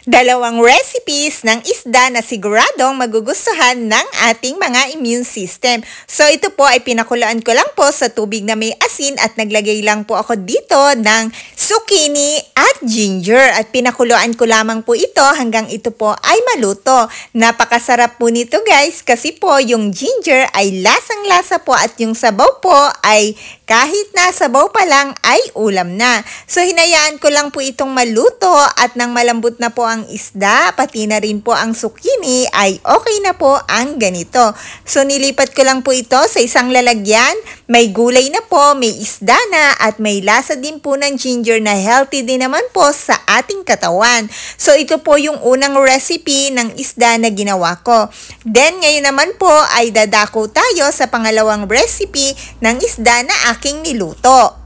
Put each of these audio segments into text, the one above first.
Dalawang recipes ng isda na siguradong magugustuhan ng ating mga immune system. So ito po ay pinakuluan ko lang po sa tubig na may asin at naglagay lang po ako dito ng zucchini at ginger. At pinakuluan ko lamang po ito hanggang ito po ay maluto. Napakasarap po nito guys kasi po yung ginger ay lasang-lasa po at yung sabaw po ay kahit na sabaw pa lang ay ulam na. So hinayaan ko lang po itong maluto at nang malambot na po ang isda, pati na rin po ang zucchini ay okay na po ang ganito. So nilipat ko lang po ito sa isang lalagyan. May gulay na po, may isda na at may lasa din po ng ginger na healthy din naman po sa ating katawan. So ito po yung unang recipe ng isda na ginawa ko. Then ngayon naman po ay dadako tayo sa pangalawang recipe ng isda na aking niluto.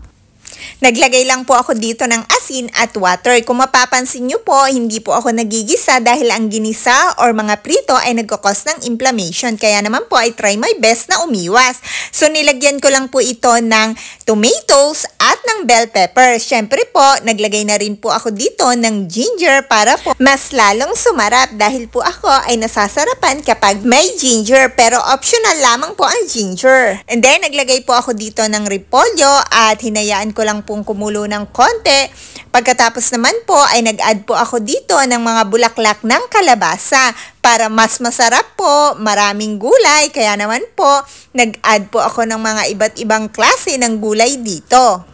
Naglagay lang po ako dito ng asin at water. Kung mapapansin nyo po, hindi po ako nagigisa dahil ang ginisa or mga prito ay nagkakos ng inflammation. Kaya naman po ay try my best na umiwas. So nilagyan ko lang po ito ng tomatoes at ng bell pepper. Syempre po, naglagay na rin po ako dito ng ginger para po mas lalong sumarap dahil po ako ay nasasarapan kapag may ginger. Pero optional lamang po ang ginger. And then naglagay po ako dito ng repolyo at hinayaan ko lang pong kumulo ng konti. Pagkatapos naman po ay nag-add po ako dito ng mga bulaklak ng kalabasa para mas masarap po, maraming gulay. Kaya naman po, nag-add po ako ng mga iba't ibang klase ng gulay dito.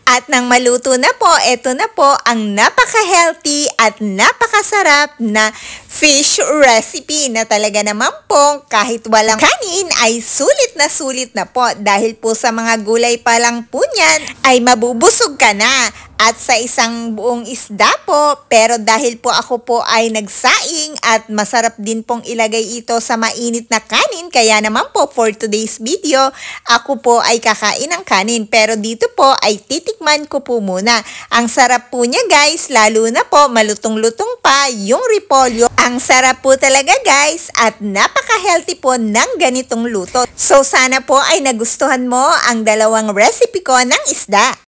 At nang maluto na po, eto na po ang napaka-healthy at napakasarap na fish recipe na talaga naman po kahit walang kanin ay sulit na po dahil po sa mga gulay pa lang po niyan ay mabubusog ka na. At sa isang buong isda po, pero dahil po ako po ay nagsaing at masarap din pong ilagay ito sa mainit na kanin, kaya naman po for today's video, ako po ay kakain ng kanin. Pero dito po ay titikman ko po muna. Ang sarap po niya guys, lalo na po malutong-lutong pa yung repolyo. Ang sarap po talaga guys at napaka-healthy po ng ganitong luto. So sana po ay nagustuhan mo ang dalawang recipe ko ng isda.